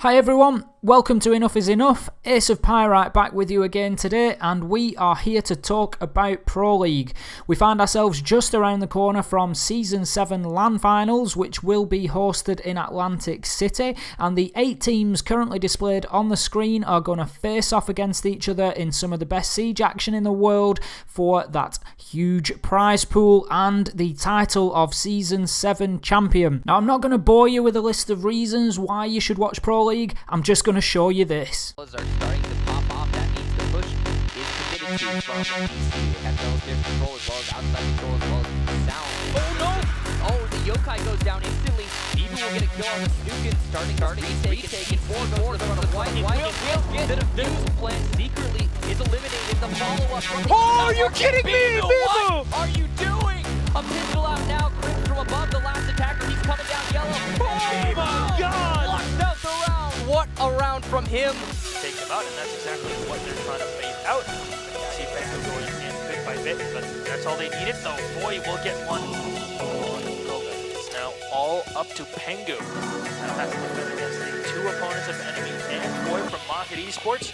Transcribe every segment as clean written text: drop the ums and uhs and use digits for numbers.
Hi everyone, welcome to Enough is Enough. Ace of Pyrite back with you again today, and we are here to talk about Pro League. We find ourselves just around the corner from Season 7 LAN Finals, which will be hosted in Atlantic City, and the 8 teams currently displayed on the screen are going to face off against each other in some of the best Siege action in the world for that huge prize pool and the title of Season 7 champion. Now, I'm not going to bore you with a list of reasons why you should watch Pro League. I'm just going to show you this. Are starting to pop off. That means the push is committed to from PC. They have relative control as well as outside control as well as sound. Oh no! Oh, the yokai goes down instantly. Even will get a kill on the Snukin. Starting retake. It's 4-4 from the white. Will get the defuse plan secretly is eliminated. The follow-up from the are you kidding me, What are you doing? A pistol out now. Crimp from above the last attacker. He's coming down yellow. Oh my god! Locked out the round. What a round from him. Take them out, and that's exactly what they're trying to phase out. See Benko going in bit by bit, but that's all they needed, though. Boy, we'll get one on Koga. It's now all up to Pengu. Now has to defend against the 2 opponents of enemy and Boy from Market Esports.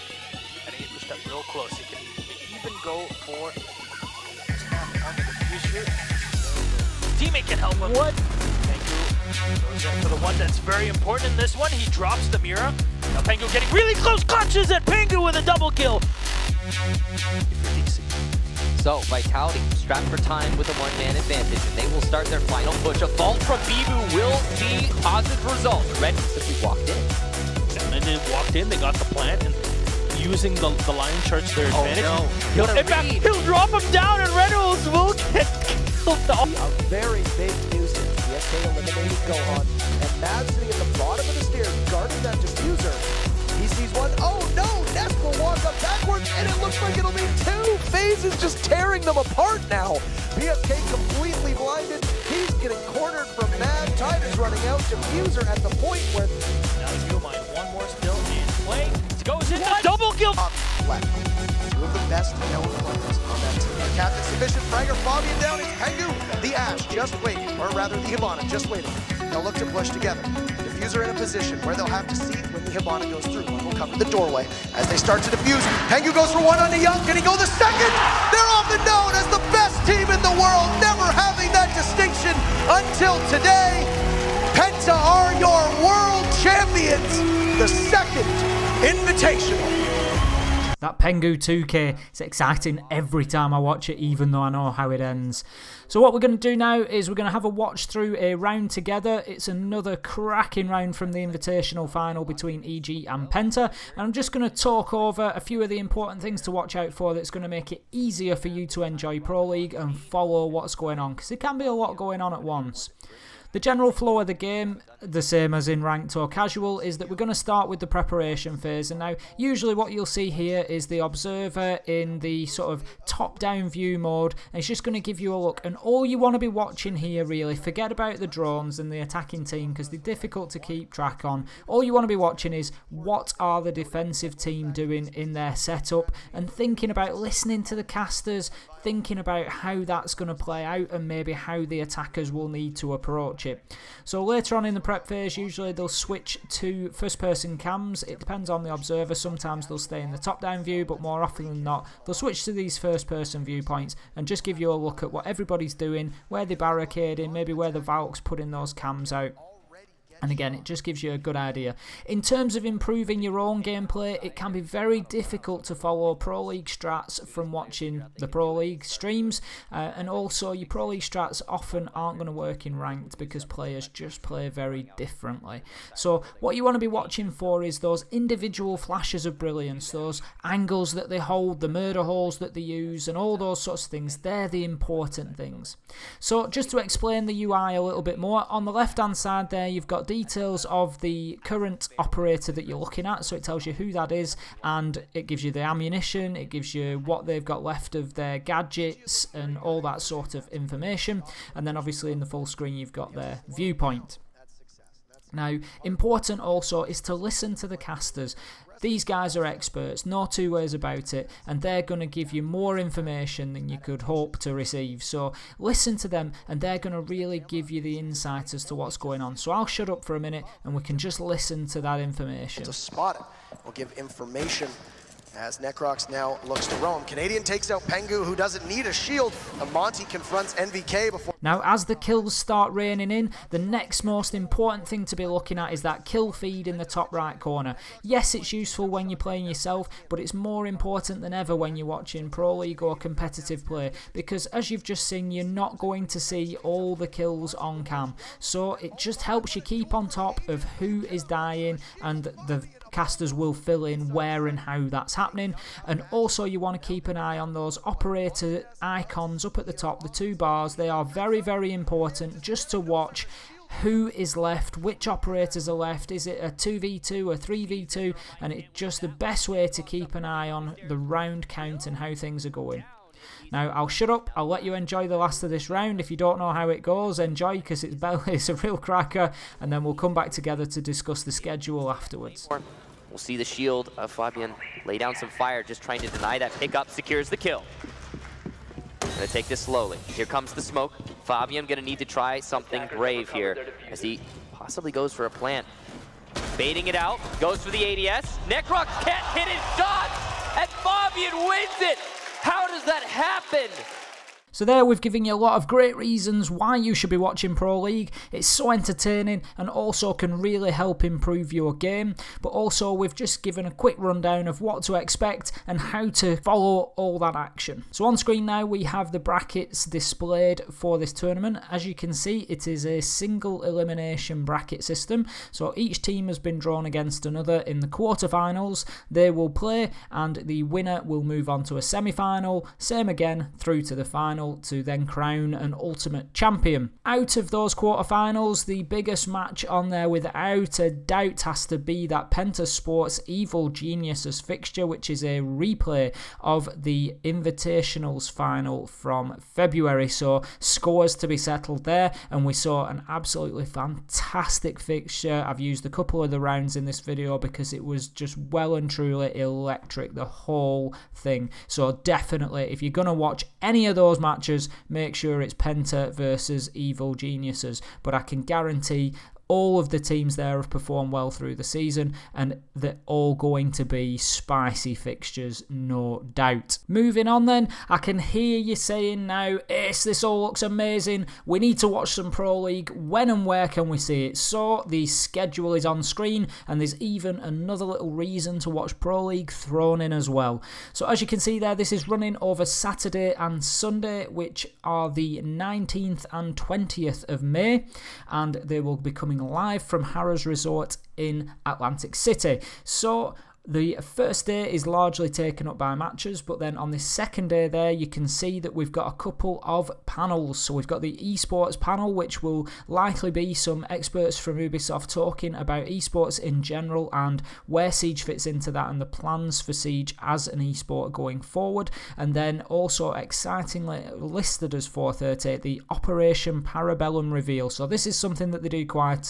And he pushed up real close. He can even go for tap on the defuse here. Teammate can help him. What? Pengu goes in for the one that's very important in this one. He drops the Mira. Now Pengu getting really close, clutches at Pengu with a double kill. So, Vitality strapped for time with a one-man advantage, and they will start their final push. A vault from Bibu will see positive results. Red simply walked in. And then walked in, they got the plant, and using the line charge to their advantage. Oh no. He'll drop him down, and Reynolds will get killed. A very big nuisance. The SK eliminated Gohan, and Mav's sitting at the bottom of the stairs, guarding that diffuser. He sees one. Oh no! Nest will walk up backwards, and it looks like it'll be 2 phases just tearing them apart now. BSK completely blinded. He's getting cornered from Mav. Time is running out. Diffuser at the point where. Now you'll mind one more still in play. Goes in the double kill. Left. 2 of the best known players on that team. The captain sufficient. Fragger Fabian down. It's Pengu. The Ash just waiting, or rather the Hibana just waiting. They'll look to push together. Diffuser in a position where they'll have to see when the Hibana goes through. One will cover the doorway as they start to defuse. Pengu goes for one on the Young. Can he go the second? They're often known as the best team in the world, never having that distinction until today. Penta are your world champions. The second invitational. That Pengu 2K, it's exciting every time I watch it, even though I know how it ends. So what we're going to do now is we're going to have a watch through a round together. It's another cracking round from the Invitational final between EG and Penta. And I'm just going to talk over a few of the important things to watch out for that's going to make it easier for you to enjoy Pro League and follow what's going on, because there can be a lot going on at once. The general flow of the game, the same as in ranked or casual, is that we're going to start with the preparation phase. And now, usually what you'll see here is the observer in the sort of top-down view mode. And it's just going to give you a look. And all you want to be watching here, really, forget about the drones and the attacking team, because they're difficult to keep track on. All you want to be watching is what are the defensive team doing in their setup, and thinking about listening to the casters, thinking about how that's going to play out, and maybe how the attackers will need to approach it. So later on in the prep phase, usually they'll switch to first person cams. It depends on the observer. Sometimes they'll stay in the top down view, but more often than not they'll switch to these first person viewpoints and just give you a look at what everybody's doing, where they're barricading, maybe where the Valk's putting those cams out. And again, it just gives you a good idea. In terms of improving your own gameplay, it can be very difficult to follow Pro League strats from watching the Pro League streams. And also, your Pro League strats often aren't going to work in ranked because players just play very differently. So what you want to be watching for is those individual flashes of brilliance, those angles that they hold, the murder holes that they use, and all those sorts of things. They're the important things. So just to explain the UI a little bit more, on the left-hand side there, you've got details of the current operator that you're looking at, so it tells you who that is, and it gives you the ammunition, it gives you what they've got left of their gadgets and all that sort of information. And then obviously in the full screen you've got their viewpoint. Now, important also is to listen to the casters. These guys are experts, no two ways about it, and they're going to give you more information than you could hope to receive. So listen to them, and they're going to really give you the insight as to what's going on. So I'll shut up for a minute and we can just listen to that information. To spot it, we'll give information as Necrox now looks to roam. Canadian takes out Pengu, who doesn't need a shield. Monty confronts NVK before... Now, as the kills start raining in, the next most important thing to be looking at is that kill feed in the top right corner. Yes, it's useful when you're playing yourself, but it's more important than ever when you're watching Pro League or competitive play, because as you've just seen, you're not going to see all the kills on cam. So it just helps you keep on top of who is dying, and the casters will fill in where and how that's happening. And also you want to keep an eye on those operator icons up at the top, the two bars. They are very, very important just to watch who is left, which operators are left. Is it a 2v2 or 3v2? And it's just the best way to keep an eye on the round count and how things are going. Now, I'll shut up. I'll let you enjoy the last of this round. If you don't know how it goes, enjoy, because it's a real cracker, and then we'll come back together to discuss the schedule afterwards. We'll see the shield of Fabian lay down some fire, just trying to deny that pickup, secures the kill. Gonna take this slowly. Here comes the smoke. Fabian gonna need to try something brave here as he possibly goes for a plant. Baiting it out, goes for the ADS. Necrox can't hit his shot, and Fabian wins it! How does that happen? So there we've given you a lot of great reasons why you should be watching Pro League. It's so entertaining and also can really help improve your game. But also we've just given a quick rundown of what to expect and how to follow all that action. So on screen now we have the brackets displayed for this tournament. As you can see, it is a single elimination bracket system. So each team has been drawn against another in the quarterfinals. They will play and the winner will move on to a semi-final. Same again through to the final, to then crown an ultimate champion. Out of those quarterfinals, the biggest match on there without a doubt has to be that Penta Sports Evil Geniuses fixture, which is a replay of the Invitationals final from February. So scores to be settled there, and we saw an absolutely fantastic fixture. I've used a couple of the rounds in this video because it was just well and truly electric, the whole thing. So definitely, if you're going to watch any of those matches, make sure it's Penta versus Evil Geniuses. But I can guarantee all of the teams there have performed well through the season, and they're all going to be spicy fixtures, no doubt. Moving on then, I can hear you saying now, Ace, this all looks amazing. We need to watch some Pro League. When and where can we see it? So the schedule is on screen, and there's even another little reason to watch Pro League thrown in as well. So as you can see there, this is running over Saturday and Sunday, which are the 19th and 20th of May, and they will be coming live from Harrah's Resort in Atlantic City. So the first day is largely taken up by matches, but then on the second day there you can see that we've got a couple of panels. So we've got the esports panel, which will likely be some experts from Ubisoft talking about esports in general and where Siege fits into that and the plans for Siege as an esport going forward. And then also excitingly listed as 4:30, the Operation Parabellum reveal. So this is something that they do quite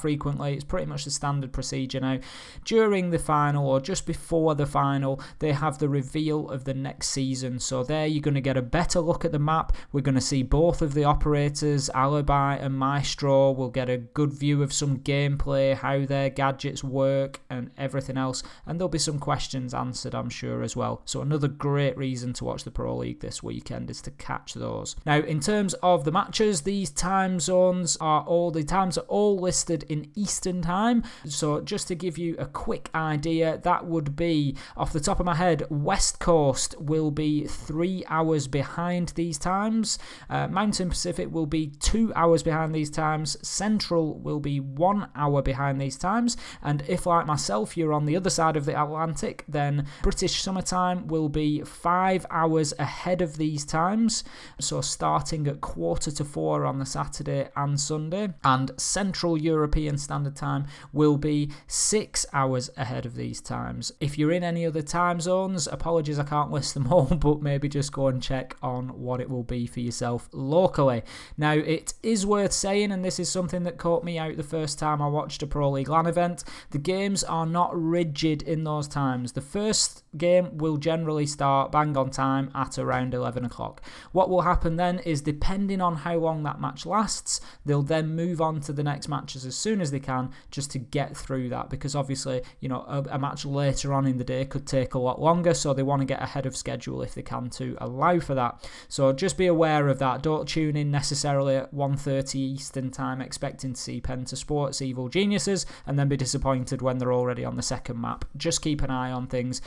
frequently. It's pretty much the standard procedure now. During the final or just before the final, they have the reveal of the next season. So there you're going to get a better look at the map. We're going to see both of the operators, Alibi and Maestro. We'll get a good view of some gameplay, how their gadgets work and everything else. And there'll be some questions answered, I'm sure, as well. So another great reason to watch the Pro League this weekend is to catch those. Now, in terms of the matches, these time zones are all listed in Eastern time. So just to give you a quick idea, that would be, off the top of my head, West Coast will be 3 hours behind these times. Mountain Pacific will be 2 hours behind these times. Central will be 1 hour behind these times. And if, like myself, you're on the other side of the Atlantic, then British summertime will be 5 hours ahead of these times. So starting at 3:45 on the Saturday and Sunday. And Central European Standard Time will be 6 hours ahead of these times. times. If you're in any other time zones, apologies I can't list them all, but maybe just go and check on what it will be for yourself locally. Now, it is worth saying, and this is something that caught me out the first time I watched a Pro League LAN event, the games are not rigid in those times. The first game will generally start bang on time at around 11 o'clock. What will happen then is, depending on how long that match lasts, they'll then move on to the next matches as soon as they can, just to get through that, because obviously, you know, a match later on in the day could take a lot longer, so they want to get ahead of schedule if they can to allow for that. So just be aware of that. Don't tune in necessarily at 1:30 Eastern time expecting to see Penta Sports Evil Geniuses and then be disappointed when they're already on the second map. Just keep an eye on things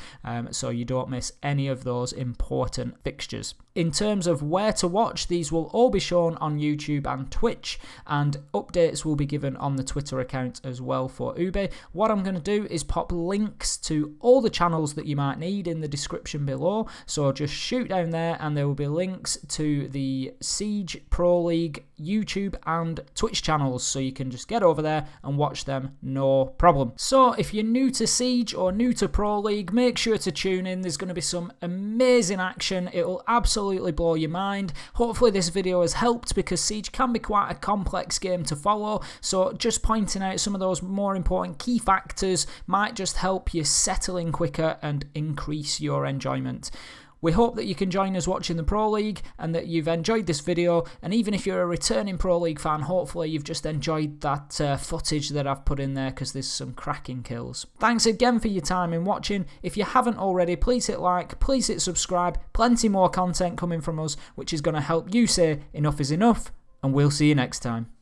so you don't miss any of those important fixtures. In terms of where to watch, these will all be shown on YouTube and Twitch, and updates will be given on the Twitter account as well for Ube. What I'm going to do is pop links to all the channels that you might need in the description below, so just shoot down there and there will be links to the Siege Pro League YouTube and Twitch channels, so you can just get over there and watch them, no problem. So if you're new to Siege or new to Pro League, make sure to tune in. There's going to be some amazing action. It'll absolutely blow your mind. Hopefully this video has helped, because Siege can be quite a complex game to follow, so just pointing out some of those more important key factors might just help you settle in quicker and increase your enjoyment. We hope that you can join us watching the Pro League and that you've enjoyed this video, and even if you're a returning Pro League fan, hopefully you've just enjoyed that footage that I've put in there, because there's some cracking kills. Thanks again for your time in watching. If you haven't already, please hit like, please hit subscribe. Plenty more content coming from us, which is going to help you say enough is enough, and we'll see you next time.